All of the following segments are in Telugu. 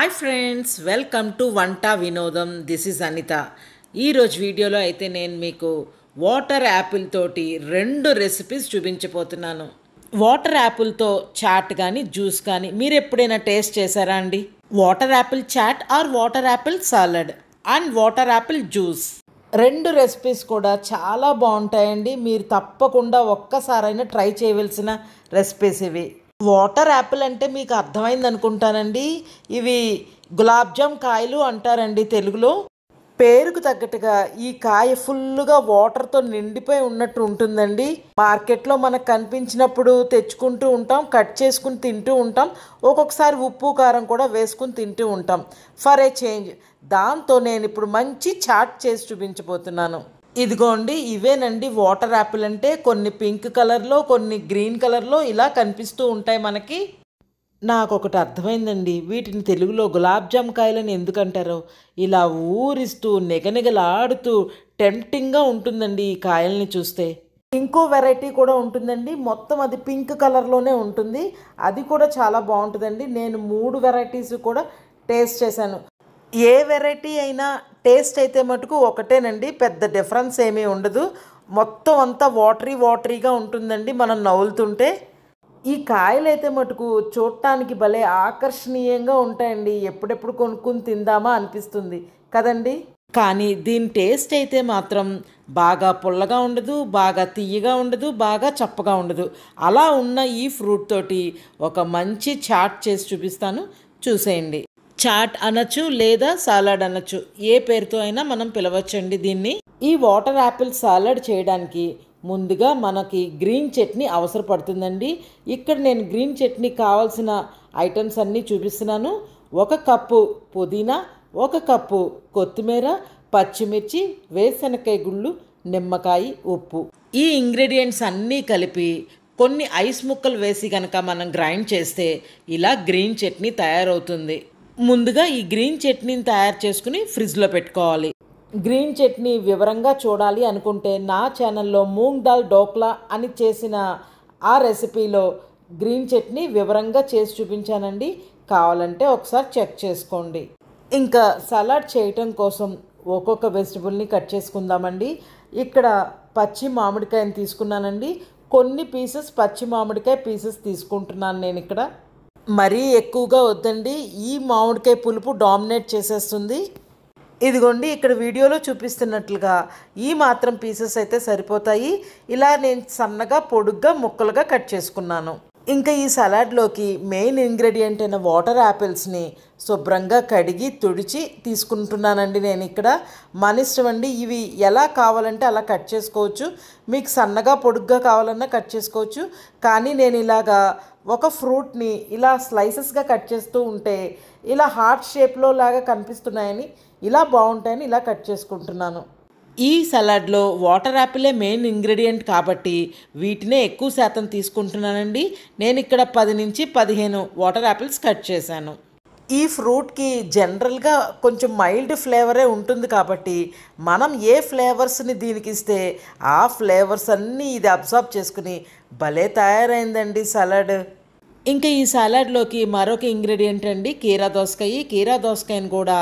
Hi friends, welcome to Vanta Vinodam. This is Anitha. ఈరోజు వీడియోలో అయితే నేను మీకు వాటర్ యాపిల్ తోటి 2 రెసిపీస్ చూపించబోతున్నాను. వాటర్ యాపిల్తో చాట్ కానీ జ్యూస్ కానీ మీరు ఎప్పుడైనా టేస్ట్ చేశారా అండి? Water apple chat or water apple salad and water apple juice 2 recipes కూడా చాలా బాగుంటాయండి. మీరు తప్పకుండా ఒక్కసారైనా ట్రై చేయవలసిన రెసిపీస్ ఇవి. వాటర్ యాపిల్ అంటే మీకు అర్థమైంది అనుకుంటానండి. ఇవి గులాబ్ జామ్ కాయలు అంటారండి తెలుగులో. పేరుకు తగ్గట్టుగా ఈ కాయ ఫుల్గా వాటర్తో నిండిపోయి ఉన్నట్టు ఉంటుందండి. మార్కెట్లో మనకు కనిపించినప్పుడు తెచ్చుకుంటూ ఉంటాం, కట్ చేసుకుని తింటూ ఉంటాం, ఒక్కొక్కసారి ఉప్పు కారం కూడా వేసుకుని తింటూ ఉంటాం ఫర్ ఏ చేంజ్. దాంతో నేను ఇప్పుడు మంచి చాట్ చేసి చూపించబోతున్నాను. ఇదిగోండి, ఇవేనండి వాటర్ యాపిల్ అంటే. కొన్ని పింక్ కలర్లో, కొన్ని గ్రీన్ కలర్లో ఇలా కనిపిస్తూ ఉంటాయి మనకి. నాకు ఒకటి అర్థమైందండి, వీటిని తెలుగులో గులాబ్ జామ్ కాయలని ఎందుకంటారో. ఇలా ఊరిస్తూ నెగనెగలాడుతూ టెంప్టింగ్గా ఉంటుందండి ఈ కాయల్ని చూస్తే. ఇంకో వెరైటీ కూడా ఉంటుందండి, మొత్తం అది పింక్ కలర్లోనే ఉంటుంది. అది కూడా చాలా బాగుంటుందండి. నేను 3 వెరైటీస్ కూడా టేస్ట్ చేశాను. ఏ వెరైటీ అయినా టేస్ట్ అయితే మటుకు ఒకటేనండి, పెద్ద డిఫరెన్స్ ఏమీ ఉండదు. మొత్తం అంతా వాటరీగా ఉంటుందండి మనం నవ్వులుతుంటే. ఈ కాయలు అయితే మటుకు చూడటానికి భలే ఆకర్షణీయంగా ఉంటాయండి. ఎప్పుడెప్పుడు కొనుక్కుని తిందామా అనిపిస్తుంది కదండి. కానీ దీని టేస్ట్ అయితే మాత్రం బాగా పుల్లగా ఉండదు, బాగా తియ్యగా ఉండదు, బాగా చప్పగా ఉండదు. అలా ఉన్న ఈ ఫ్రూట్ తోటి ఒక మంచి చాట్ చేసి చూపిస్తాను, చూసేయండి. చాట్ అనొచ్చు లేదా సాలడ్ అనొచ్చు, ఏ పేరుతో అయినా మనం పిలవచ్చండి దీన్ని. ఈ వాటర్ యాపిల్ సాలడ్ చేయడానికి ముందుగా మనకి గ్రీన్ చట్నీ అవసరపడుతుందండి. ఇక్కడ నేను గ్రీన్ చట్నీ కావాల్సిన ఐటమ్స్ అన్నీ చూపిస్తున్నాను. 1 కప్పు పుదీనా, 1 కప్పు కొత్తిమీర, పచ్చిమిర్చి, వేరుశనగకాయ గుళ్ళు, నిమ్మకాయ, ఉప్పు. ఈ ఇంగ్రీడియంట్స్ అన్నీ కలిపి కొన్ని ఐస్ ముక్కలు వేసి కనుక మనం గ్రైండ్ చేస్తే ఇలా గ్రీన్ చట్నీ తయారవుతుంది. ముందుగా ఈ గ్రీన్ చట్నీని తయారు చేసుకుని ఫ్రిడ్జ్లో పెట్టుకోవాలి. గ్రీన్ చట్నీ వివరంగా చూడాలి అనుకుంటే నా ఛానల్లో మూంగ్ దాల్ డోక్లా అని చేసిన ఆ రెసిపీలో గ్రీన్ చట్నీ వివరంగా చేసి చూపించానండి. కావాలంటే ఒకసారి చెక్ చేసుకోండి. ఇంకా సలాడ్ చేయటం కోసం ఒక్కొక్క వెజిటబుల్ని కట్ చేసుకుందామండి. ఇక్కడ పచ్చి మామిడికాయని తీసుకున్నానండి. కొన్ని పీసెస్ పచ్చి మామిడికాయ పీసెస్ తీసుకుంటున్నాను నేను ఇక్కడ. మరీ ఎక్కువగా వద్దండి, ఈ మామిడికాయ పులుపు డామినేట్ చేసేస్తుంది. ఇదిగోండి, ఇక్కడ వీడియోలో చూపిస్తున్నట్లుగా ఈ మాత్రం పీసెస్ అయితే సరిపోతాయి. ఇలా నేను సన్నగా పొడుగ్గా ముక్కలుగా కట్ చేసుకున్నాను. ఇంకా ఈ సలాడ్లోకి మెయిన్ ఇంగ్రీడియంట్ అయిన వాటర్ యాపిల్స్ని శుభ్రంగా కడిగి తుడిచి తీసుకుంటున్నానండి నేను ఇక్కడ. మన ఇష్టం అండి, ఇవి ఎలా కావాలంటే అలా కట్ చేసుకోవచ్చు. మీకు సన్నగా పొడుగ్గా కావాలన్నా కట్ చేసుకోవచ్చు. కానీ నేను ఇలాగా ఒక ఫ్రూట్ని ఇలా స్లైసెస్గా కట్ చేస్తూ ఉంటే ఇలా హార్ట్ షేప్లో లాగా కనిపిస్తున్నాయని, ఇలా బాగుంటాయని ఇలా కట్ చేసుకుంటున్నాను. ఈ సలాడ్లో వాటర్ యాపిలే మెయిన్ ఇంగ్రీడియంట్ కాబట్టి వీటినే ఎక్కువ శాతం తీసుకుంటున్నానండి. నేను ఇక్కడ 10 నుంచి 15 వాటర్ యాపిల్స్ కట్ చేశాను. ఈ ఫ్రూట్కి జనరల్గా కొంచెం మైల్డ్ ఫ్లేవరే ఉంటుంది కాబట్టి మనం ఏ ఫ్లేవర్స్ని దీనికి ఇస్తే ఆ ఫ్లేవర్స్ అన్నీ ఇది అబ్జర్వ్ చేసుకుని భలే తయారైందండి సలాడ్. ఇంకా ఈ సలాడ్లోకి మరొక ఇంగ్రీడియంట్ అండి కీరా దోసకాయ. కీరా దోసకాయని కూడా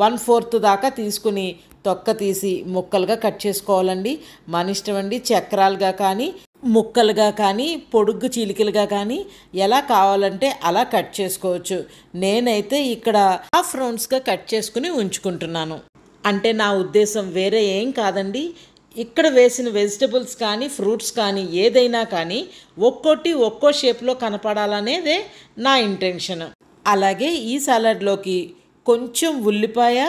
1/4 దాకా తీసుకుని తొక్క తీసి ముక్కలుగా కట్ చేసుకోవాలండి. మన ఇష్టం అండి, చక్రాలుగా కానీ ముక్కలుగా కానీ పొడుగ్గు చీలికలుగా కానీ ఎలా కావాలంటే అలా కట్ చేసుకోవచ్చు. నేనైతే ఇక్కడ హాఫ్ రౌండ్స్గా కట్ చేసుకుని ఉంచుకుంటున్నాను. అంటే నా ఉద్దేశం వేరే ఏం కాదండి, ఇక్కడ వేసిన వెజిటబుల్స్ కానీ ఫ్రూట్స్ కానీ ఏదైనా కానీ ఒక్కోటి ఒక్కో షేప్లో కనపడాలనేదే నా ఇంటెన్షన్. అలాగే ఈ సలాడ్లోకి కొంచెం ఉల్లిపాయ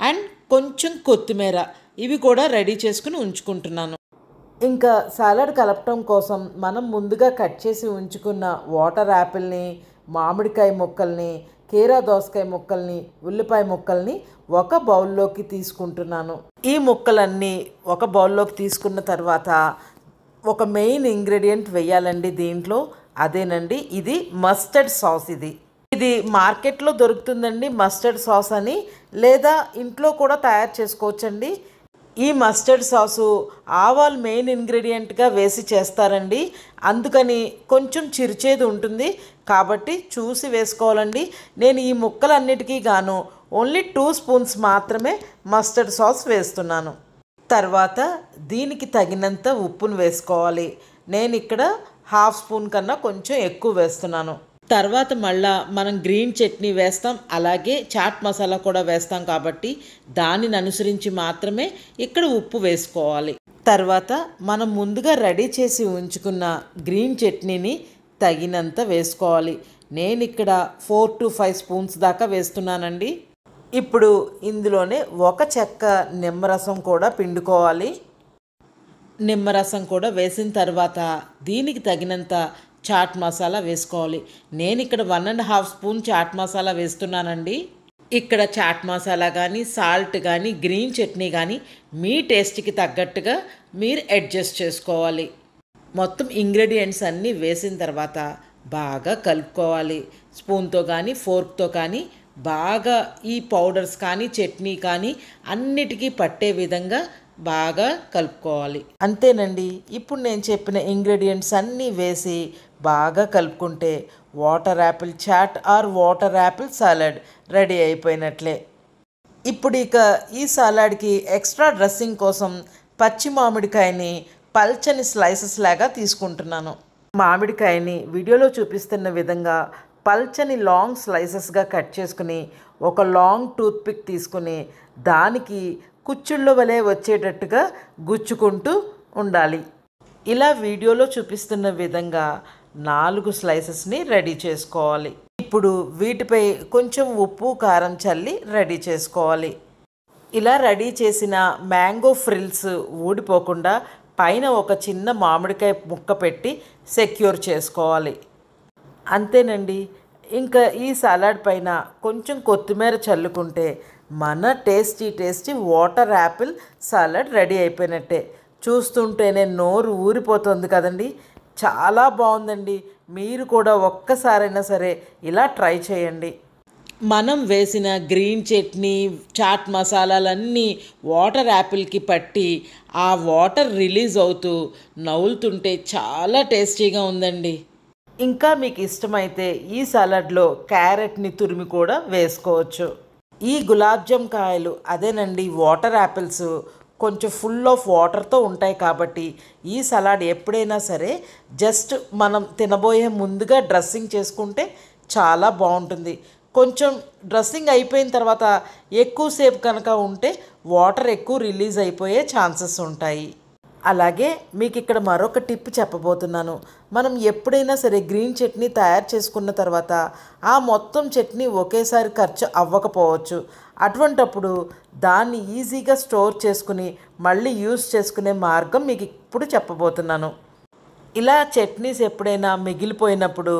అండ్ కొంచెం కొత్తిమీర ఇవి కూడా రెడీ చేసుకుని ఉంచుకుంటున్నాను. ఇంకా సలాడ్ కలపటం కోసం మనం ముందుగా కట్ చేసి ఉంచుకున్న వాటర్ యాపిల్ని, మామిడికాయ ముక్కల్ని, కీరా దోసకాయ ముక్కల్ని, ఉల్లిపాయ ముక్కల్ని ఒక బౌల్లోకి తీసుకుంటున్నాను. ఈ ముక్కలన్నీ ఒక బౌల్లోకి తీసుకున్న తర్వాత ఒక మెయిన్ ఇంగ్రీడియంట్ వేయాలండి దీంట్లో. అదేనండి, ఇది మస్టర్డ్ సాస్. ఇది మార్కెట్లో దొరుకుతుందండి మస్టర్డ్ సాస్ అని, లేదా ఇంట్లో కూడా తయారు చేసుకోవచ్చండి. ఈ మస్టర్డ్ సాసు ఆవాలు మెయిన్ ఇంగ్రీడియంట్గా వేసి చేస్తారండి. అందుకని కొంచెం చిరుచేదు ఉంటుంది కాబట్టి చూసి వేసుకోవాలండి. నేను ఈ ముక్కలన్నిటికీ గాను ఓన్లీ 2 స్పూన్స్ మాత్రమే మస్టర్డ్ సాస్ వేస్తున్నాను. తర్వాత దీనికి తగినంత ఉప్పును వేసుకోవాలి. నేను ఇక్కడ 1/2 స్పూన్ కన్నా కొంచెం ఎక్కువ వేస్తున్నాను. తర్వాత మళ్ళా మనం గ్రీన్ చట్నీ వేస్తాం, అలాగే చాట్ మసాలా కూడా వేస్తాం కాబట్టి దానిని అనుసరించి మాత్రమే ఇక్కడ ఉప్పు వేసుకోవాలి. తర్వాత మనం ముందుగా రెడీ చేసి ఉంచుకున్న గ్రీన్ చట్నీని తగినంత వేసుకోవాలి. నేను ఇక్కడ 4 to 5 స్పూన్స్ దాకా వేస్తున్నానండి. ఇప్పుడు ఇందులోనే 1 చెక్క నిమ్మరసం కూడా పిండుకోవాలి. నిమ్మరసం కూడా వేసిన తర్వాత దీనికి తగినంత చాట్ మసాలా వేసుకోవాలి. నేను ఇక్కడ 1.5 స్పూన్ చాట్ మసాలా వేస్తున్నానండి. ఇక్కడ చాట్ మసాలా కానీ సాల్ట్ కానీ గ్రీన్ చట్నీ కానీ మీ టేస్ట్కి తగ్గట్టుగా మీరు అడ్జస్ట్ చేసుకోవాలి. మొత్తం ఇంగ్రీడియంట్స్ అన్నీ వేసిన తర్వాత బాగా కలుపుకోవాలి. స్పూన్తో కానీ ఫోర్క్తో కానీ బాగా ఈ పౌడర్స్ కానీ చట్నీ కానీ అన్నిటికీ పట్టే విధంగా బాగా కలుపుకోవాలి. అంతేనండి. ఇప్పుడు నేను చెప్పిన ఇంగ్రీడియంట్స్ అన్నీ వేసి బాగా కలుపుకుంటే water apple chat or water apple salad ready అయిపోయినట్లే. ఇప్పుడు ఇక ఈ సాలాడ్కి ఎక్స్ట్రా డ్రెస్సింగ్ కోసం పచ్చి మామిడికాయని పల్చని స్లైసెస్ లాగా తీసుకుంటున్నాను. మామిడికాయని వీడియోలో చూపిస్తున్న విధంగా పల్చని లాంగ్ స్లైసెస్గా కట్ చేసుకుని ఒక లాంగ్ టూత్పిక్ తీసుకుని దానికి కుచ్చుళ్ళ వలె వచ్చేటట్టుగా గుచ్చుకుంటూ ఉండాలి. ఇలా వీడియోలో చూపిస్తున్న విధంగా 4 స్లైసెస్ని రెడీ చేసుకోవాలి. ఇప్పుడు వీటిపై కొంచెం ఉప్పు కారం చల్లి రెడీ చేసుకోవాలి. ఇలా రెడీ చేసిన మ్యాంగో ఫ్రిల్స్ ఊడిపోకుండా పైన ఒక చిన్న మామిడికాయ ముక్క పెట్టి సెక్యూర్ చేసుకోవాలి. అంతేనండి. ఇంకా ఈ సలాడ్ పైన కొంచెం కొత్తిమీర చల్లుకుంటే మన tasty water Apple salad ready అయిపోయినట్టే. చూస్తుంటేనే నోరు ఊరిపోతుంది కదండి. చాలా బాగుందండి. మీరు కూడా ఒక్కసారైనా సరే ఇలా ట్రై చేయండి. మనం వేసిన గ్రీన్ చట్నీ చాట్ మసాలాలన్నీ వాటర్ యాపిల్కి పట్టి ఆ వాటర్ రిలీజ్ అవుతూ నవ్వులుతుంటే చాలా టేస్టీగా ఉందండి. ఇంకా మీకు ఇష్టమైతే ఈ సలాడ్లో క్యారెట్ని తురిమి కూడా వేసుకోవచ్చు. ఈ గులాబ్ జామ్ కాయలు అదేనండి వాటర్ యాపిల్స్ కొంచెం ఫుల్ ఆఫ్ వాటర్తో ఉంటాయి కాబట్టి ఈ సలాడ్ ఎప్పుడైనా సరే జస్ట్ మనం తినబోయే ముందుగా డ్రెస్సింగ్ చేసుకుంటే చాలా బాగుంటుంది. కొంచెం డ్రెస్సింగ్ అయిపోయిన తర్వాత ఎక్కువసేపు కనుక ఉంటే వాటర్ ఎక్కువ రిలీజ్ అయిపోయే ఛాన్సెస్ ఉంటాయి. అలాగే మీకు ఇక్కడ మరొక టిప్ చెప్పబోతున్నాను. మనం ఎప్పుడైనా సరే గ్రీన్ చట్నీ తయారు చేసుకున్న తర్వాత ఆ మొత్తం చట్నీ ఒకేసారి ఖర్చు అవ్వకపోవచ్చు. అటువంటప్పుడు దాన్ని ఈజీగా స్టోర్ చేసుకుని మళ్ళీ యూస్ చేసుకునే మార్గం మీకు ఇప్పుడు చెప్పబోతున్నాను. ఇలా చట్నీస్ ఎప్పుడైనా మిగిలిపోయినప్పుడు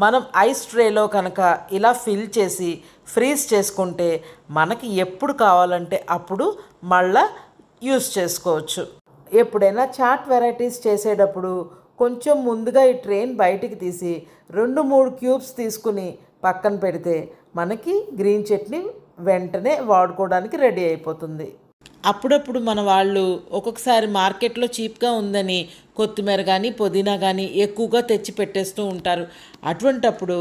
మనం ఐస్ ట్రేలో కనుక ఇలా ఫిల్ చేసి ఫ్రీజ్ చేసుకుంటే మనకి ఎప్పుడు కావాలంటే అప్పుడు మళ్ళా యూస్ చేసుకోవచ్చు. ఎప్పుడైనా చాట్ వెరైటీస్ చేసేటప్పుడు కొంచెం ముందుగా ఈ ట్రేన్ బయటికి తీసి 2-3 క్యూబ్స్ తీసుకుని పక్కన పెడితే మనకి గ్రీన్ చట్నీ వెంటనే వాడుకోవడానికి రెడీ అయిపోతుంది. అప్పుడప్పుడు మన వాళ్ళు ఒక్కొక్కసారి మార్కెట్లో చీప్గా ఉందని కొత్తిమీర కానీ పుదీనా కానీ ఎక్కువగా తెచ్చి పెట్టేస్తూ ఉంటారు. అటువంటప్పుడు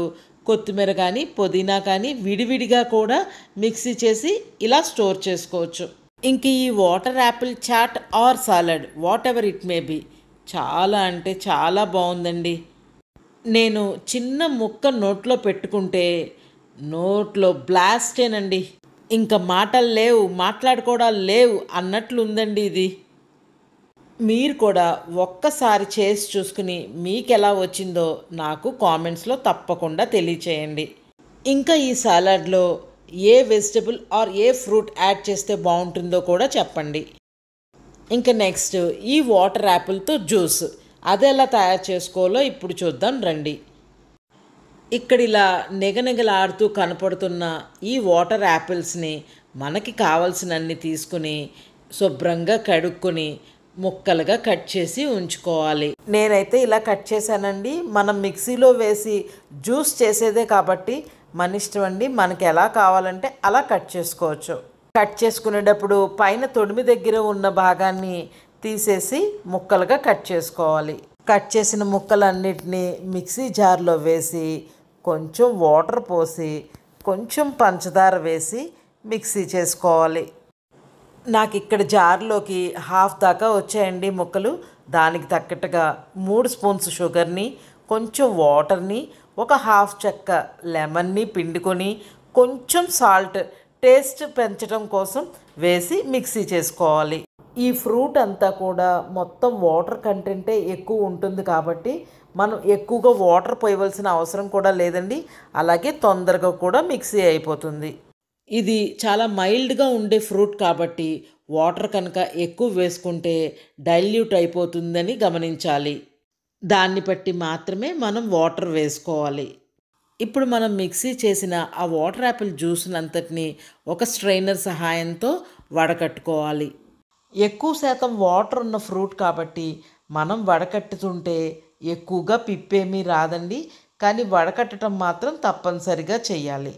కొత్తిమీర కానీ పుదీనా కానీ విడివిడిగా కూడా మిక్సీ చేసి ఇలా స్టోర్ చేసుకోవచ్చు. ఇంక ఈ water apple chat or salad whatever it may be చాలా అంటే చాలా బాగుందండి. నేను చిన్న ముక్క నోట్లో పెట్టుకుంటే నోట్లో బ్లాస్టేనండి. ఇంకా మాటలు లేవు, మాట్లాడుకోవడాలు లేవు అన్నట్లుందండి ఇది. మీరు కూడా ఒక్కసారి చేసి చూసుకుని మీకు ఎలా వచ్చిందో నాకు కామెంట్స్లో తప్పకుండా తెలియచేయండి. ఇంకా ఈ సాలడ్లో ఏ వెజిటబుల్ ఆర్ ఏ ఫ్రూట్ యాడ్ చేస్తే బాగుంటుందో కూడా చెప్పండి. ఇంకా నెక్స్ట్ ఈ వాటర్ యాపిల్తో జ్యూస్ అది ఎలా తయారు చేసుకోవాలో ఇప్పుడు చూద్దాం రండి. ఇక్కడ ఇలా నిగనిగలాడుతూ కనపడుతున్న ఈ వాటర్ యాపిల్స్ని మనకి కావలసినన్ని తీసుకుని శుభ్రంగా కడుక్కొని ముక్కలుగా కట్ చేసి ఉంచుకోవాలి. నేనైతే ఇలా కట్ చేశానండి. మనం మిక్సీలో వేసి జ్యూస్ చేసేదే కాబట్టి మన ఇష్టం అండి. మనకి ఎలా కావాలంటే అలా కట్ చేసుకోవచ్చు. కట్ చేసుకునేటప్పుడు పైన తొడిమి దగ్గర ఉన్న భాగాన్ని తీసేసి ముక్కలుగా కట్ చేసుకోవాలి. కట్ చేసిన ముక్కలన్నిటినీ మిక్సీ జార్లో వేసి కొంచెం వాటర్ పోసి కొంచెం పంచదార వేసి మిక్సీ చేసుకోవాలి. నాకు ఇక్కడ జార్లోకి హాఫ్ దాకా వచ్చాయండి ముక్కలు. దానికి తగ్గట్టుగా 3 స్పూన్స్ షుగర్ని, కొంచెం వాటర్ని, ఒక హాఫ్ చెక్క లెమన్ని పిండుకొని కొంచెం సాల్ట్ టేస్ట్ పెంచడం కోసం వేసి మిక్సీ చేసుకోవాలి. ఈ ఫ్రూట్ అంతా కూడా మొత్తం వాటర్ కంటెంటే ఎక్కువ ఉంటుంది కాబట్టి మనం ఎక్కువగా వాటర్ పోయవలసిన అవసరం కూడా లేదండి. అలాగే తొందరగా కూడా మిక్సీ అయిపోతుంది. ఇది చాలా మైల్డ్గా ఉండే ఫ్రూట్ కాబట్టి వాటర్ కనుక ఎక్కువ వేసుకుంటే డైల్యూట్ అయిపోతుందని గమనించాలి. దాన్ని బట్టి మాత్రమే మనం వాటర్ వేసుకోవాలి. ఇప్పుడు మనం మిక్సీ చేసిన ఆ వాటర్ యాపిల్ జ్యూస్నంతటిని ఒక స్ట్రైనర్ సహాయంతో వడకట్టుకోవాలి. ఎక్కువ శాతం వాటర్ ఉన్న ఫ్రూట్ కాబట్టి మనం వడకట్టుతుంటే ఎక్కువగా పిప్పేమీ రాదండి. కానీ వడకట్టడం మాత్రం తప్పనిసరిగా చేయాలి.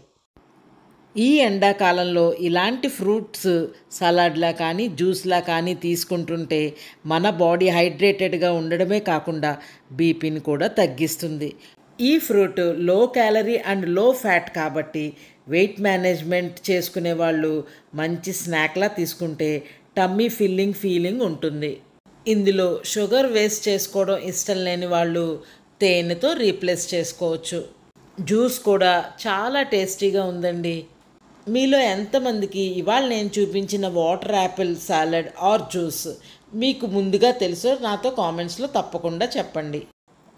ఈ ఎండాకాలంలో ఇలాంటి ఫ్రూట్స్ సలాడ్లా కానీ జ్యూస్లా కానీ తీసుకుంటుంటే మన బాడీ హైడ్రేటెడ్గా ఉండడమే కాకుండా బీపీని కూడా తగ్గిస్తుంది. ఈ ఫ్రూట్ లో క్యాలరీ అండ్ లో ఫ్యాట్ కాబట్టి వెయిట్ మేనేజ్మెంట్ చేసుకునే వాళ్ళు మంచి స్నాక్లా తీసుకుంటే టమ్మీ ఫీలింగ్ ఉంటుంది. ఇందులో షుగర్ వేస్ట్ చేసుకోవడం ఇష్టం లేని వాళ్ళు తేనెతో రీప్లేస్ చేసుకోవచ్చు. జ్యూస్ కూడా చాలా టేస్టీగా ఉందండి. మీలో ఎంతమందికి ఇవాళ నేను చూపించిన water apple salad or juice మీకు ముందుగా తెలుసో నాతో కామెంట్స్లో తప్పకుండా చెప్పండి.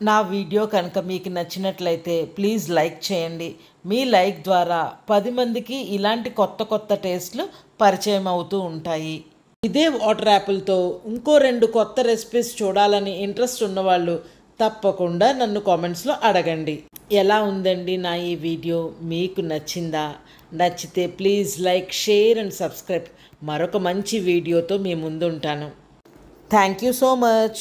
నా వీడియో కనుక మీకు నచ్చినట్లయితే ప్లీజ్ లైక్ చేయండి. మీ లైక్ ద్వారా 10 మందికి ఇలాంటి కొత్త టేస్ట్లు పరిచయం అవుతూ ఉంటాయి. ఇదే వాటర్ యాపిల్తో ఇంకో 2 కొత్త రెసిపీస్ చూడాలని ఇంట్రెస్ట్ ఉన్నవాళ్ళు తప్పకుండా నన్ను కామెంట్స్లో అడగండి. ఎలా ఉందండి నా ఈ వీడియో? మీకు నచ్చిందా? నచ్చితే please like, share and subscribe. మరొక మంచి వీడియోతో మీ ముందు ఉంటాను. Thank you so much.